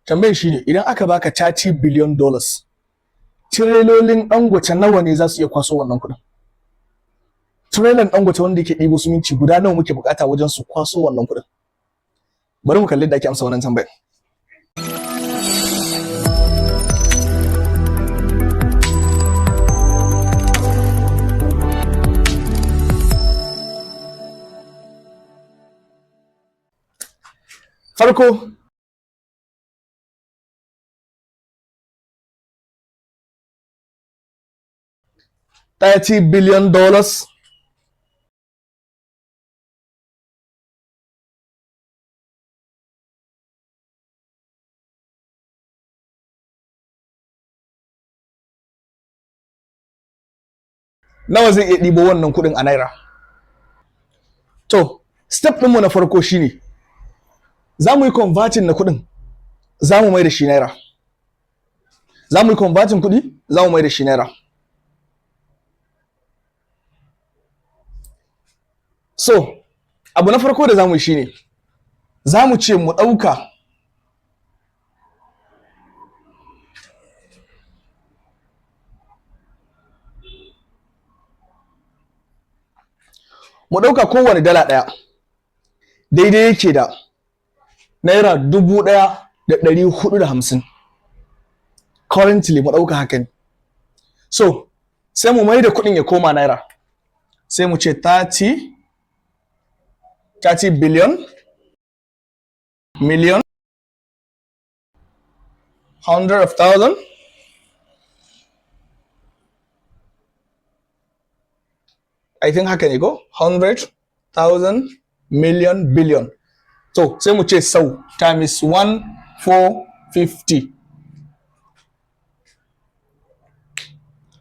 tambayar shi ne idan aka baka $30 billion, tirelolin Dangote nawa ne za su iya kwaso wannan kuɗin? Tirelan Dangote wanda yake ɗibo siminti guda nawa muke bukata wajen su kwaso wannan kuɗin? Bari mu kalli da ake amsa wannan tambayar. Farko, $30 billion nawa zai iya ɗibo wannan kuɗin a naira? To, step ɗinmu na farko shine za mu yi converting na kuɗin, za mu mai da shi naira. Za mu yi converting kuɗi, za mu mai da shi naira. So, abu na farko da za mu yi shine za mu ce mu ɗauka kowane dala ɗaya daidai yake da naira 1,450. Currently mu ɗauka hakan. So, sai mu mai da kuɗin ya koma naira. Sai mu ce 30 billion, million, 100,000, I think haka ne ko? 100,000, million, billion. So, sai mu ce sau times 1,450.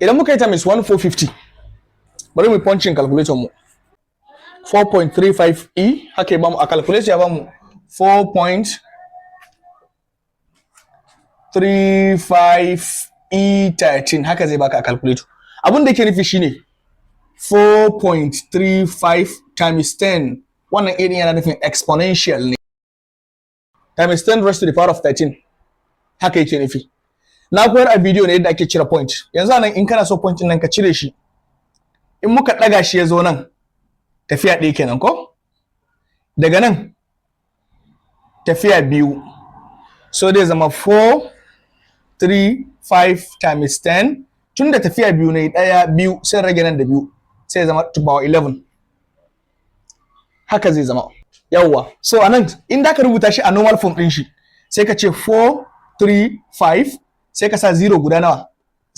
Idan muka yi times 1,450, bari mu punching calculator mu. 4.35e haka ya bamu a calculator, ya bamu 4.35e13 haka zai baka a calculator. Abin da yake nufi shine 4.35 times 10, wannan irin yana nufin exponential ne, times 10 raised to the power of 13 haka yake nufi. Na koyar a video ne yadda ake cire point. Yanzu anan in kana so point din nan ka cire shi, in muka daga shi ya zo nan, tafiya ɗaya kenan ko? Daga nan tafiya biyu, so dai zama 4.35 times 10. Tun da tafiya biyu ne, ɗaya biyu sai rage nan da biyu, sai zama to power 11 haka zai zama. Yawwa, so anan in da ka rubuta shi a normal form ɗin shi, sai ka ce 4.35 sai ka sa 0 guda nawa?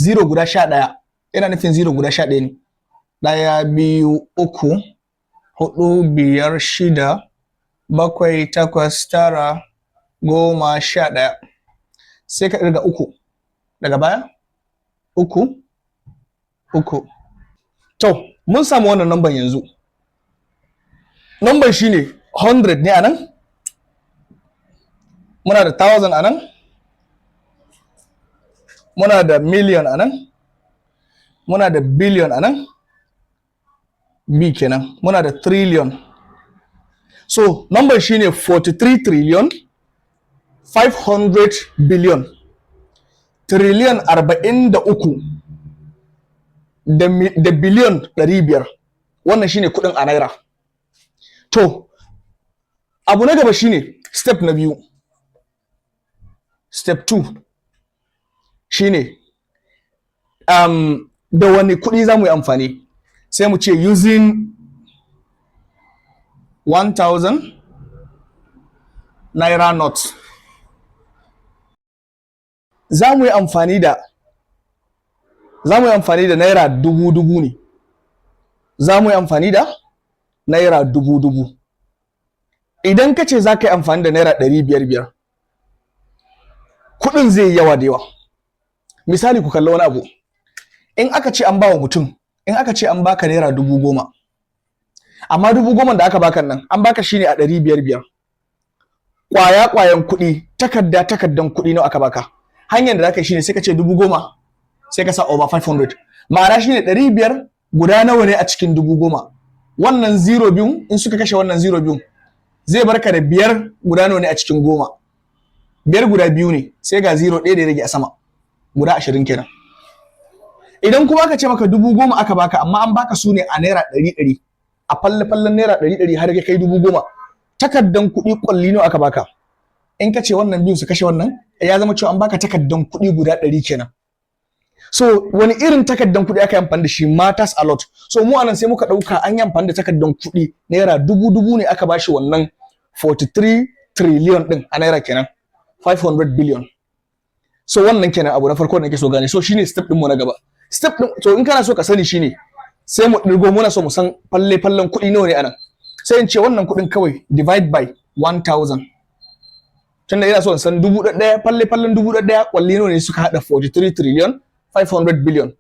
0 guda 11. Yana nufin 0 guda 11 ne. 1, 2, 3, 4, 5, 6, 7, 8, 9, 10, 11. Sai ka irga 3 daga baya. 3. To, mun samu wannan number yanzu. Number shine 100 ne anan. Muna da 1000 anan. Muna da million anan. Muna da billion anan. B kenan. Muna da trillion. So, number shine 43 trillion 500 billion. Trillion 43 da billion 500. Wannan shine kudin a naira. To, abu na gaba shine step na biyu. Step 2 shine da wani kudi za mu yi amfani. Sai mu ce using 1000 naira notes. Za mu yi amfani da naira dubu ne. Za mu yi amfani da naira dubu. Idan ka ce za ka yi amfani da naira 500, kudin zai yi yawa da yawa. Misali ku kalli wani abu. In aka ce an ba wa mutum, in aka ce an baka naira 10,000, amma 10,000 da aka baka nan an baka shine a 500. Kwayan kuɗi, takardan kuɗi nawa aka baka? Hanyar da zaka yi shine sai ka ce 10,000 sai ka sa over 500. Ma'ana shine 500 guda nawa ne a cikin 10,000? Wannan 0 biyu in suka kashe wannan 0 biyu zai barka da 5 guda nawa ne a cikin 10? biyar guda biyu ne sai ga 0 ɗaya da ya rage a sama guda 20 kenan. Idan kuma aka ce maka 10,000 aka baka amma an baka su ne a naira 100 a fallen naira 100 har kai 10,000 takaddan kuɗi kwalli nawa aka baka, in ka ce wannan biyu su kashe wannan ya zama cewa an baka takaddan kuɗi guda 100 kenan. So wani irin takaddan kuɗi aka yi amfani da shi matters a lot. So mu anan sai muka ɗauka an yi amfani da takaddan kuɗi naira dubu ne aka bashi wannan 43 trillion ɗin a naira kenan 500 billion. So wannan kenan abu na farko da nake so gane. So shine step ɗin mu na gaba. Step ɗin so in kana so ka sani shine sai mu ɗirgo muna so mu san fallen kuɗi nawa ne anan. Sai in ce wannan kuɗin kawai divide by 1000. Tunda ina so in san 1,000 fallen 1,000 kwalli nawa ne suka hada 43 trillion 500 billion.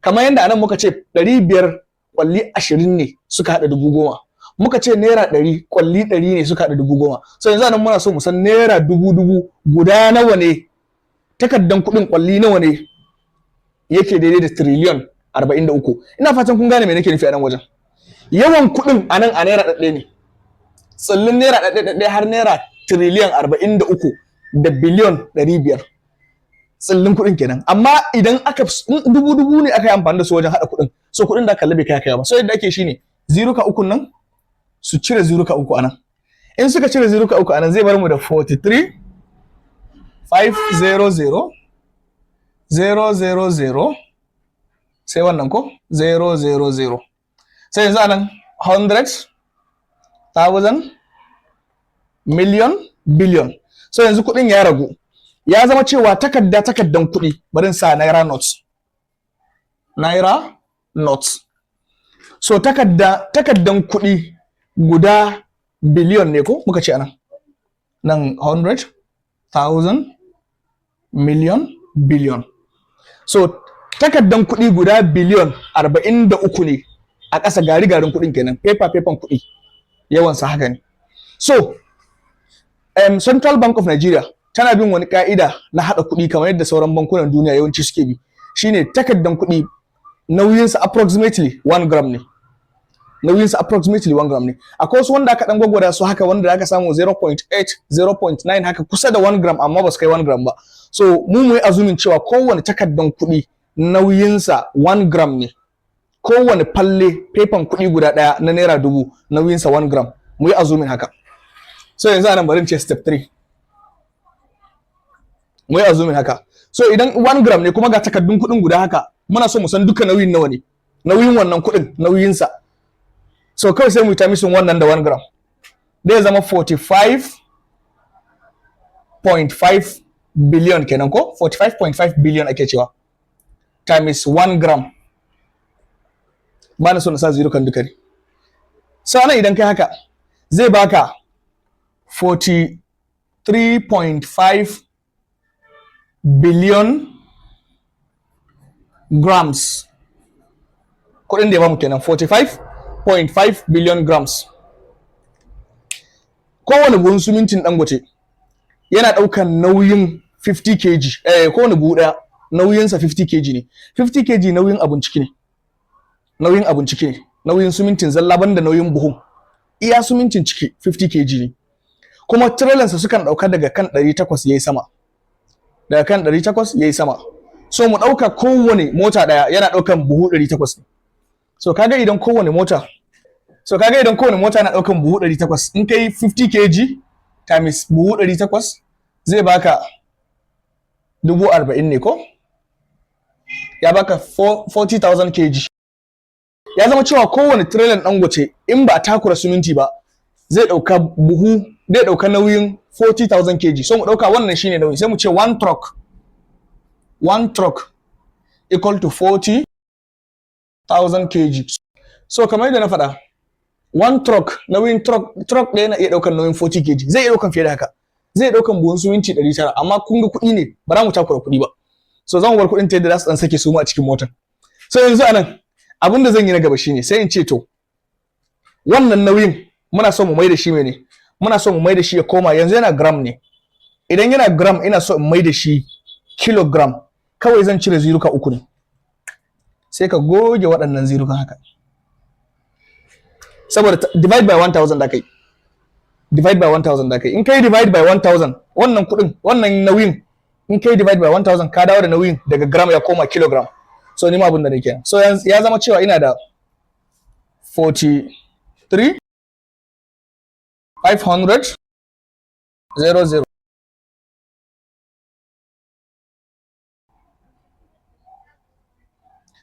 Kamar yadda anan muka ce 500 kwalli 20 ne suka hada 10,000. Muka ce naira 100 kwalli 100 ne suka hada 10,000. So yanzu anan muna so mu san naira 1000 guda nawa ne, takaddan kuɗin kwalli nawa ne yake daidai da trillion 43. Ina fatan kun gane me nake nufi a nan wajen. Yawan kuɗin anan a naira ɗaɗɗe ne. Tsallin naira ɗaɗɗe har naira trillion 43 da biliyon 500. Tsallin kuɗin kenan. Amma idan aka dubu ne aka yi amfani da su wajen haɗa kuɗin. So kuɗin da aka bai kai ba. So yadda ake shine 0 ka 3 nan su cire 0 ka 3 anan. In suka cire 0 ka 3 anan zai bar mu da 43 500 000 sai wannan ko 000. Sai yanzu anan 100 1000 million billion. So yanzu kuɗin ya ragu. Ya zama cewa takaddan kuɗi barin sa naira notes. Naira notes. So takaddan kuɗi guda billion ne ko muka ce anan. Nan 100 1000 million billion. So takaddan kuɗi guda biliyon 43 ne a ƙasa garin kuɗin kenan, paper kuɗi yawansa haka ne. So Central Bank of Nigeria tana bin wani ka'ida na haɗa kuɗi kamar yadda sauran bankunan duniya yawanci suke bi, shine takaddan kuɗi nauyinsa approximately 1 gram ne. Nauyinsa approximately 1 gram ne. Akwai wasu wanda aka ɗan gwagwada su haka wanda aka samu 0.8 0.9 haka kusa da 1 gram amma ba su kai 1 gram ba. So mu yi azumin cewa kowane takaddan kuɗi nauyinsa 1 gram ne. Kowane falle fefan kuɗi guda ɗaya na naira 1000 nauyinsa 1 gram. Mu yi azumin haka. So yanzu anan bari ce step 3. Mu yi azumin haka. So idan 1 gram ne kuma ga takaddun kuɗin guda haka, muna so mu san duka nauyin nawa ne. Nauyin wannan kuɗin nauyinsa. So kawai sai mu yi ta misin wannan da 1 gram. Zai zama 45.5 billion kenan ko 45.5 billion ake cewa times 1 gram. Ba na so na sa zero kan duka ne. Sa'an idan kai haka zai baka 43.5 billion grams. Kudin da ya bamu kenan 45.5 billion grams. Kowane buhun sumintin Dangote yana ɗaukan nauyin 50 kg. Kowane buhu ɗaya nauyinsa 50 kg ne. 50 kg nauyin abun ciki ne. Nauyin abun ciki ne. Nauyin sumintin zalla banda nauyin buhun. Iya sumintin ciki 50 kg ne. Kuma trailansa sukan ɗauka daga kan 800 yayi sama. Daga kan 800 yayi sama. So mu ɗauka kowane mota ɗaya yana ɗaukan buhu 800 ne. So kaga idan kowane mota yana ɗaukan buhu 800, in kai 50 kg times buhu 800 zai baka 40,000 ne ko? Ya baka 40,000 kg. Ya zama cewa kowane trailer Dangote in ba a takura siminti ba zai ɗauka nauyin 40,000 kg. So mu ɗauka wannan shine nauyi, sai mu ce one truck equal to 40,000 kg. So kamar yadda na faɗa, one truck nauyin truck ɗaya na iya ɗaukan nauyin 40 kg. Zai iya ɗaukan fiye da haka. Zai ɗaukan buhun siminti 900, amma kun ga kuɗi ne ba za mu takura kuɗi ba. So zan bar kuɗin ta yadda za su ɗan sake su mu a cikin motar. So yanzu anan abin da zan yi na gaba shine sai in ce to wannan nauyin muna so mu mai da shi mene? Muna so mu mai da shi ya koma, yanzu yana gram ne. Idan yana gram ina so in mai da shi kilogram. Kawai zan cire 0 ka 3 ne. Sai ka goge waɗannan 0 kan haka. Saboda divide by 1000 da kai. divide by 1000 da kai. In kai divide by 1000 wannan kudin wannan nauyin in kai divide by 1000 ka dawo da nauyin daga gram ya koma kilogram. So ni ma abin da nake. So ya zama cewa ina da 43 500 00.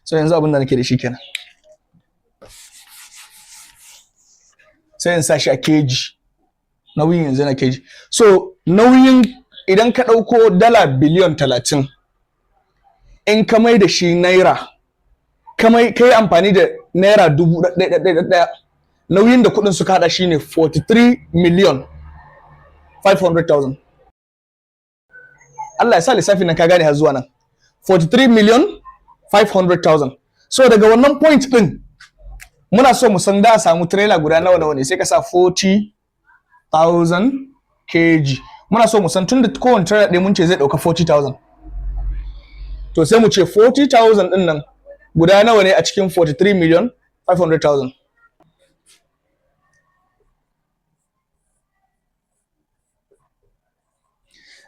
So yanzu abin da nake da shi kenan. Sai in sa shi a kg. Nauyin yanzu na kg. So nauyin idan ka ɗauko dala biliyon 30 in ka mai da shi naira ka yi amfani da naira 1,000 nauyin da kuɗin suka haɗa shi ne 43 million 500,000. Allah ya sa lissafin nan ka gane har zuwa nan 43 million 500,000. So daga wannan point ɗin muna so mu san da a samu trailer guda nawa ne sai ka sa 40,000 kg. Muna so mu san tun da kowane trailer ɗin mun ce zai ɗauka 40,000. To sai mu ce 40,000 ɗin nan guda nawa ne a cikin 43 million 500,000.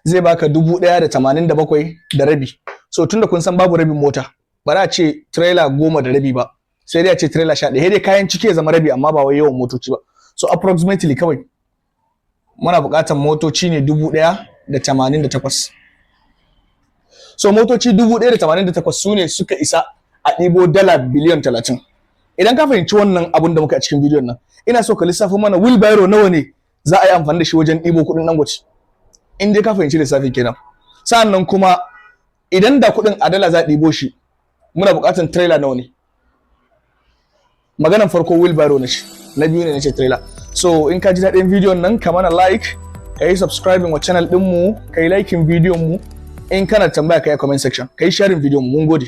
Zai baka 1,087 da rabi. So tunda kun san babu rabin mota ba za a ce trailer 10 da rabi ba, sai dai a ce trailer 11. Sai dai kayan ciki ya zama rabi amma ba wai yawan motoci ba. So approximately kawai muna buƙatar motoci ne 1,088. So motoci 1,088 su ne suka isa a ɗibo dala biliyan 30. Idan ka fahimci wannan abun da muka a cikin bidiyon nan, ina so ka lissafa mana wheelbarrow nawa ne za a yi amfani da shi wajen ɗibo kuɗin Dangote. In dai ka fahimci lissafi kenan. Sa'annan kuma idan da kuɗin a dala za a ɗibo shi, muna buƙatar trailer nawa ne? Maganan farko wheelbarrow na shi, na biyu ne na ce trailer. So in ka ji daɗin bidiyon nan ka mana like, ka yi subscribing wa channel ɗinmu, ka yi liking bidiyon mu. In kana tambaya ka yi comment section, ka yi sharing bidiyon mu. Mun gode.